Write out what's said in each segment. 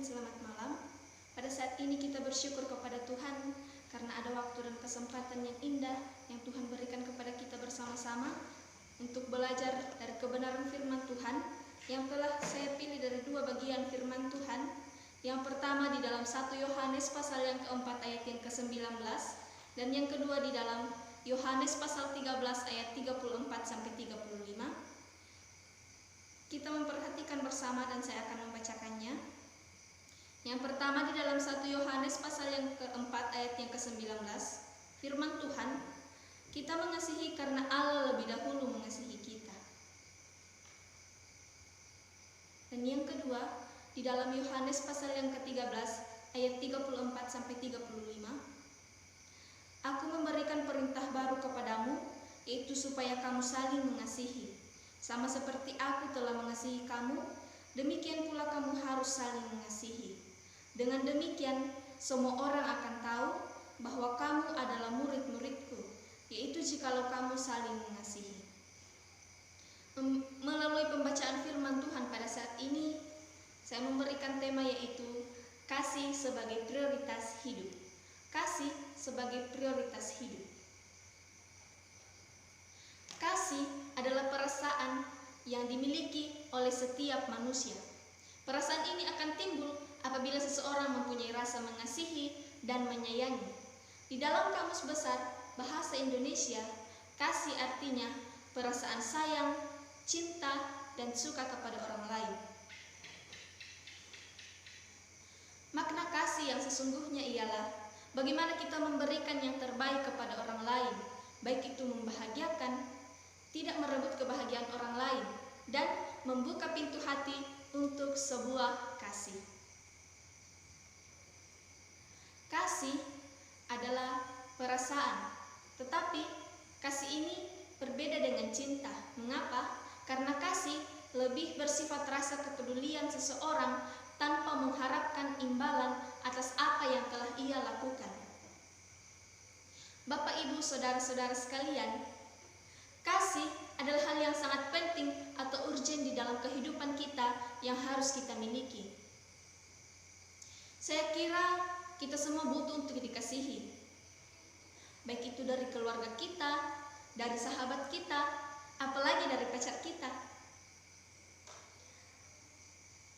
selamat malam. Pada saat ini kita bersyukur kepada Tuhan karena ada waktu dan kesempatan yang indah yang Tuhan berikan kepada kita bersama-sama untuk belajar dari kebenaran firman Tuhan yang telah saya pilih dari dua bagian firman Tuhan. Yang pertama di dalam 1 Yohanes pasal yang keempat ayat yang ke-19 dan yang kedua di dalam Yohanes pasal 13 ayat 34 sampai 35. Kita memperhatikan bersama dan saya akan membacakannya. Yang pertama di dalam 1 Yohanes pasal yang keempat ayat yang ke-19, firman Tuhan, kita mengasihi karena Allah lebih dahulu mengasihi kita. Dan yang kedua, di dalam Yohanes pasal yang ke-13 ayat 34 sampai 35, aku memberikan perintah baru kepadamu, yaitu supaya kamu saling mengasihi. Sama seperti aku telah mengasihi kamu, demikian pula kamu harus saling mengasihi. Dengan demikian, semua orang akan tahu bahwa kamu adalah murid-muridku, yaitu jikalau kamu saling mengasihi. Melalui pembacaan firman Tuhan pada saat ini, saya memberikan tema yaitu kasih sebagai prioritas hidup. Kasih sebagai prioritas hidup. Kasih adalah perasaan yang dimiliki oleh setiap manusia. Perasaan ini akan timbul apabila seseorang mempunyai rasa mengasihi dan menyayangi. Di dalam Kamus Besar Bahasa Indonesia, kasih artinya perasaan sayang, cinta, dan suka kepada orang lain. Makna kasih yang sesungguhnya ialah bagaimana kita memberikan yang terbaik kepada orang lain, baik itu membahagiakan, tidak merebut kebahagiaan orang lain, dan membuka pintu hati untuk sebuah kasih. Kasih adalah perasaan, tetapi kasih ini berbeda dengan cinta. Mengapa? Karena kasih lebih bersifat rasa kepedulian seseorang tanpa mengharapkan imbalan atas apa yang telah ia lakukan. Bapak, Ibu, saudara-saudara sekalian, kasih adalah hal yang sangat penting atau urgent di dalam kehidupan kita yang harus kita miliki. Saya kira kita semua butuh untuk dikasihi, baik itu dari keluarga kita, dari sahabat kita, apalagi dari pacar kita.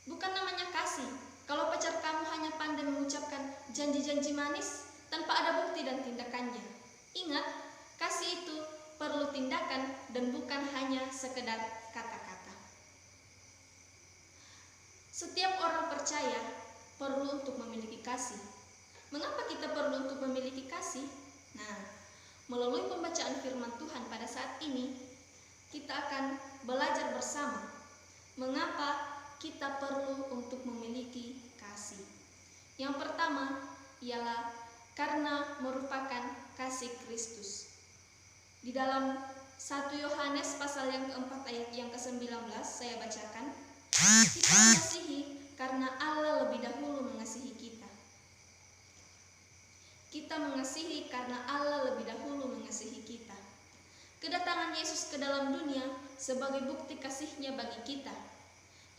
Bukan namanya kasih kalau pacar kamu hanya pandai mengucapkan janji-janji manis tanpa ada bukti dan tindakannya. Ingat, kasih itu perlu tindakan dan bukan hanya sekedar kata-kata. Setiap orang percaya perlu untuk memiliki kasih. Mengapa kita perlu untuk memiliki kasih? Nah, melalui pembacaan firman Tuhan pada saat ini, kita akan belajar bersama mengapa kita perlu untuk memiliki kasih. Yang pertama ialah karena merupakan kasih Kristus. Di dalam 1 Yohanes pasal yang keempat ayat yang ke-19 saya bacakan, kita mengasihi karena Allah lebih dahulu mengasihi kita. Kita mengasihi karena Allah lebih dahulu mengasihi kita. Kedatangan Yesus ke dalam dunia sebagai bukti kasih-Nya bagi kita.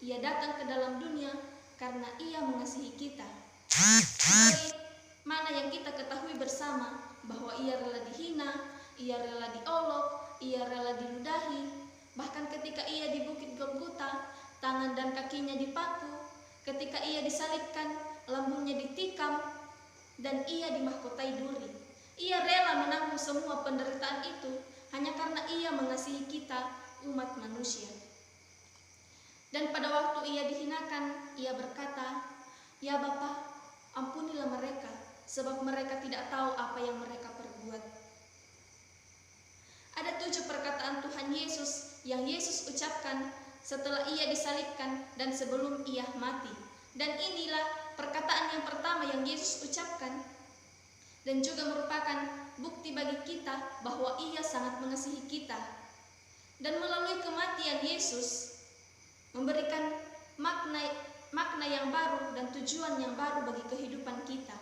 Ia datang ke dalam dunia karena Ia mengasihi kita. Dari mana yang kita ketahui bersama bahwa Ia rela dihina, Ia rela diolok, Ia rela diludahi. Bahkan ketika Ia di Bukit Golgota, tangan dan kakinya dipaku. Ketika Ia disalibkan, lambungnya ditikam, dan Ia dimahkotai duri. Ia rela menanggung semua penderitaan itu hanya karena Ia mengasihi kita, umat manusia. Dan pada waktu Ia dihinakan, Ia berkata, "Ya Bapa, ampunilah mereka, sebab mereka tidak tahu apa yang mereka perbuat." Ada 7 perkataan Tuhan Yesus yang Yesus ucapkan setelah Ia disalibkan dan sebelum Ia mati. Dan inilah perkataan yang pertama yang Yesus ucapkan dan juga merupakan bukti bagi kita bahwa Ia sangat mengasihi kita. Dan melalui kematian Yesus memberikan makna yang baru dan tujuan yang baru bagi kehidupan kita.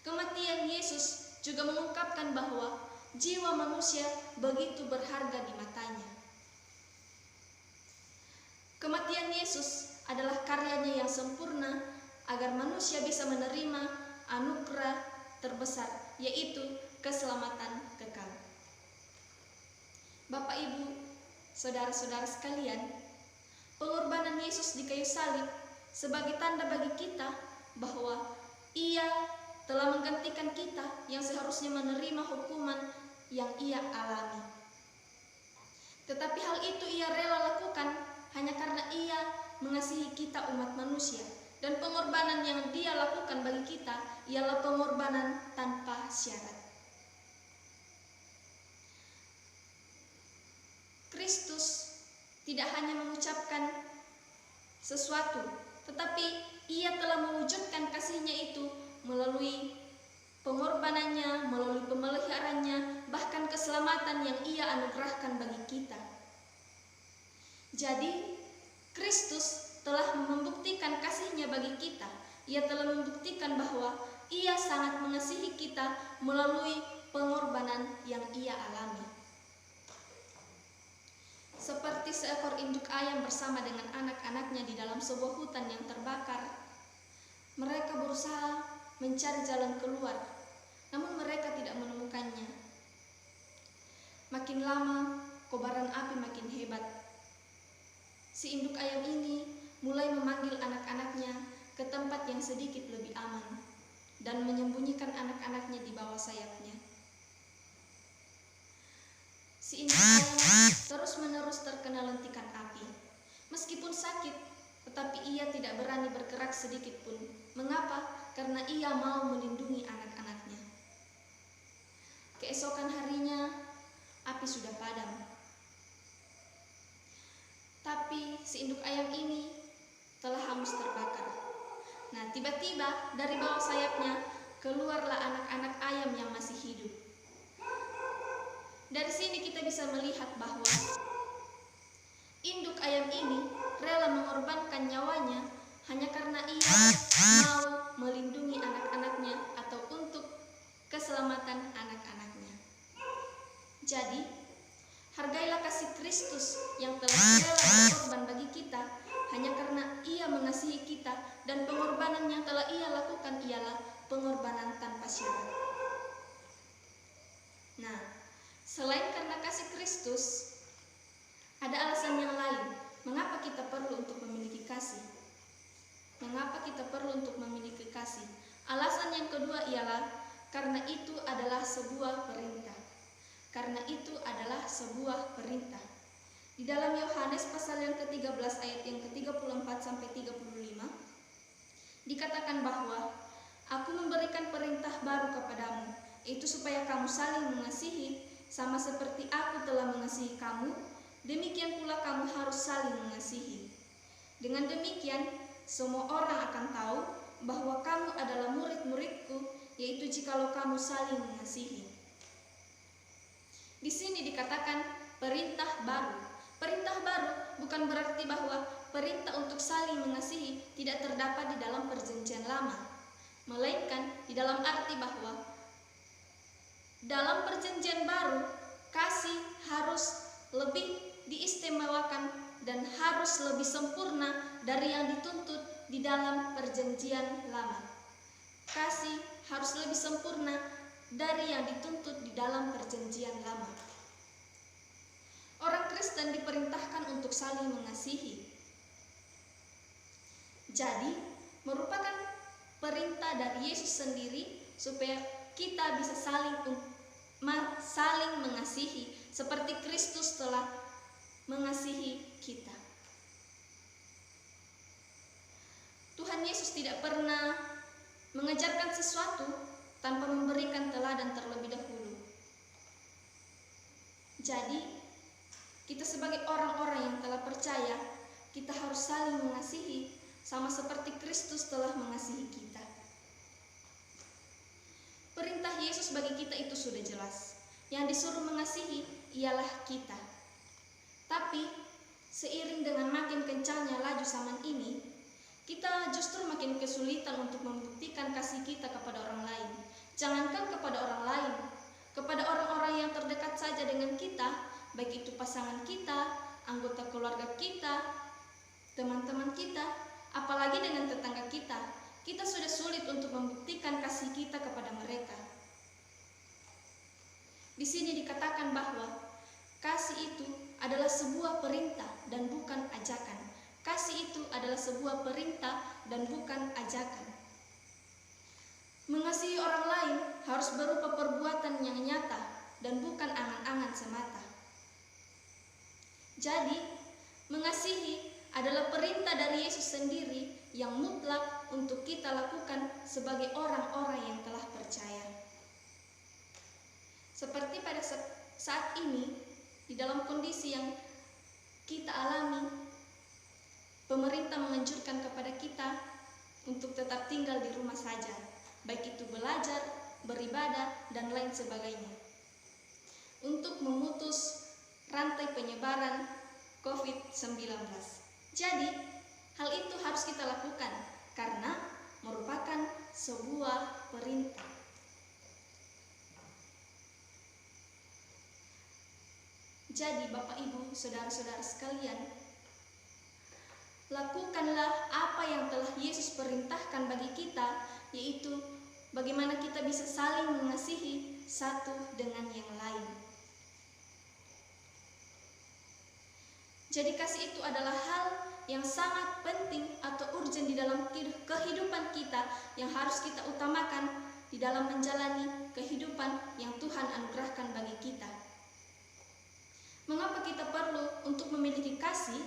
Kematian Yesus juga mengungkapkan bahwa jiwa manusia begitu berharga di matanya. Kematian Yesus adalah karyanya yang sempurna agar agar manusia bisa menerima anugerah terbesar, yaitu keselamatan kekal. Bapak, Ibu, saudara-saudara sekalian, pengorbanan Yesus di kayu salib sebagai tanda bagi kita bahwa Ia telah menggantikan kita yang seharusnya menerima hukuman yang Ia alami. Tetapi hal itu Ia rela lakukan hanya karena Ia mengasihi kita umat manusia, dan pengorbanan yang Dia lakukan bagi kita ialah pengorbanan tanpa syarat. Kristus tidak hanya mengucapkan sesuatu, tetapi Ia telah mewujudkan kasih-Nya itu melalui pengorbanannya, melalui pemeliharaannya, bahkan keselamatan yang Ia anugerahkan bagi kita. Jadi, Kristus telah membuktikan kasih-Nya bagi kita. Ia telah membuktikan bahwa Ia sangat mengasihi kita melalui pengorbanan yang Ia alami. Seperti seekor induk ayam bersama dengan anak-anaknya di dalam sebuah hutan yang terbakar, mereka berusaha mencari jalan keluar, namun mereka tidak menemukannya. Makin lama, kobaran api makin hebat. Si induk ayam ini mulai memanggil anak-anaknya ke tempat yang sedikit lebih aman dan menyembunyikan anak-anaknya di bawah sayapnya. Si induk ayam terus-menerus terkena lentikan api. Meskipun sakit, tetapi ia tidak berani bergerak sedikit pun. Mengapa? Karena ia mau melindungi anak-anaknya. Keesokan harinya, api sudah padam. Tapi si induk ayam ini telah hangus terbakar. Nah, tiba-tiba dari bawah sayapnya keluarlah anak-anak ayam yang masih hidup. Dari sini kita bisa melihat bahwa induk ayam ini rela mengorbankan nyawanya hanya karena ia mau melindungi anak-anaknya atau untuk keselamatan anak-anaknya. Jadi, hargailah kasih Kristus yang telah rela berkorban bagi kita hanya karena Ia mengasihi kita, dan pengorbanan yang telah Ia lakukan ialah pengorbanan tanpa syarat. Nah, selain karena kasih Kristus, ada alasan yang lain mengapa kita perlu untuk memiliki kasih. Mengapa kita perlu untuk memiliki kasih? Alasan yang kedua ialah karena itu adalah sebuah perintah. Karena itu adalah sebuah perintah. Di dalam Yohanes pasal yang ke-13 ayat yang ke-34 sampai 35 dikatakan bahwa Aku memberikan perintah baru kepadamu, yaitu supaya kamu saling mengasihi, sama seperti Aku telah mengasihi kamu, demikian pula kamu harus saling mengasihi. Dengan demikian, semua orang akan tahu bahwa kamu adalah murid-muridku, yaitu jikalau kamu saling mengasihi. Di sini dikatakan perintah baru. Perintah baru bukan berarti bahwa perintah untuk saling mengasihi tidak terdapat di dalam perjanjian lama, melainkan di dalam arti bahwa dalam perjanjian baru kasih harus lebih diistimewakan dan harus lebih sempurna dari yang dituntut di dalam perjanjian lama. Kasih harus lebih sempurna dari yang dituntut di dalam perjanjian lama. Orang Kristen diperintahkan untuk saling mengasihi. Jadi, merupakan perintah dari Yesus sendiri supaya kita bisa saling mengasihi seperti Kristus telah mengasihi kita. Tuhan Yesus tidak pernah mengajarkan sesuatu tanpa memberikan teladan terlebih dahulu. Jadi, kita sebagai orang-orang yang telah percaya, kita harus saling mengasihi sama seperti Kristus telah mengasihi kita. Perintah Yesus bagi kita itu sudah jelas. Yang disuruh mengasihi ialah kita. Tapi, seiring dengan makin kencangnya laju zaman ini, kita justru makin kesulitan untuk membuktikan kasih kita kepada orang lain. Jangankan kepada orang lain, kepada orang-orang yang terdekat saja dengan kita, baik itu pasangan kita, anggota keluarga kita, teman-teman kita, apalagi dengan tetangga kita. kita sudah sulit untuk membuktikan kasih kita kepada mereka. Di sini dikatakan bahwa kasih itu adalah sebuah perintah dan bukan ajakan. Kasih itu adalah sebuah perintah dan bukan ajakan. Mengasihi orang lain harus berupa perbuatan yang nyata dan bukan angan-angan semata. Jadi, mengasihi adalah perintah dari Yesus sendiri yang mutlak untuk kita lakukan sebagai orang-orang yang telah percaya. Seperti pada saat ini, di dalam kondisi yang kita alami, pemerintah menganjurkan kepada kita untuk tetap tinggal di rumah saja, baik itu belajar, beribadah, dan lain sebagainya, untuk memutus rantai penyebaran COVID-19. Jadi, hal itu harus kita lakukan karena merupakan sebuah perintah. Jadi, Bapak, Ibu, saudara-saudara sekalian, lakukanlah apa yang telah Yesus perintahkan bagi kita, yaitu bagaimana kita bisa saling mengasihi satu dengan yang lain. Jadi kasih itu adalah hal yang sangat penting atau urgent di dalam kehidupan kita yang harus kita utamakan di dalam menjalani kehidupan yang Tuhan anugerahkan bagi kita. Mengapa kita perlu untuk memiliki kasih?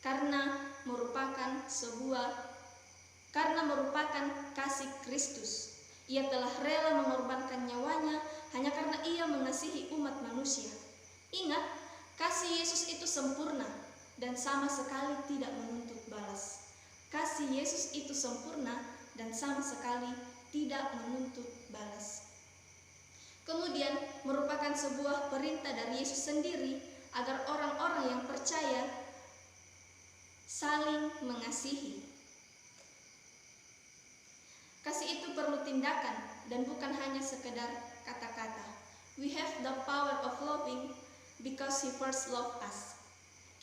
Karena merupakan kasih Kristus. Ia telah rela mengorbankan nyawanya hanya karena ia mengasihi umat manusia. Ingat, kasih Yesus itu sempurna dan sama sekali tidak menuntut balas. Kasih Yesus itu sempurna dan sama sekali tidak menuntut balas. Kemudian merupakan sebuah perintah dari Yesus sendiri agar orang-orang yang percaya saling mengasihi. Kasih itu perlu tindakan dan bukan hanya sekedar kata-kata. We have the power of loving because He first loved us.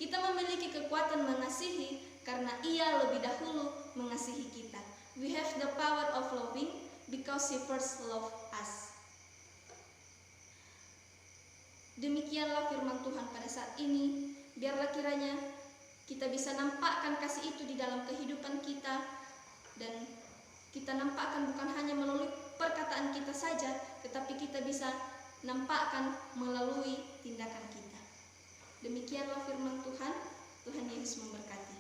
Kita memiliki kekuatan mengasihi karena Ia lebih dahulu mengasihi kita. We have the power of loving because He first loved us. Demikianlah firman Tuhan pada saat ini. Biarlah kiranya kita bisa nampakkan kasih itu di dalam kehidupan kita, dan kita nampakkan bukan hanya melalui perkataan kita saja, tetapi kita bisa nampakkan melalui tindakan kita. Demikianlah firman Tuhan. Tuhan Yesus memberkati.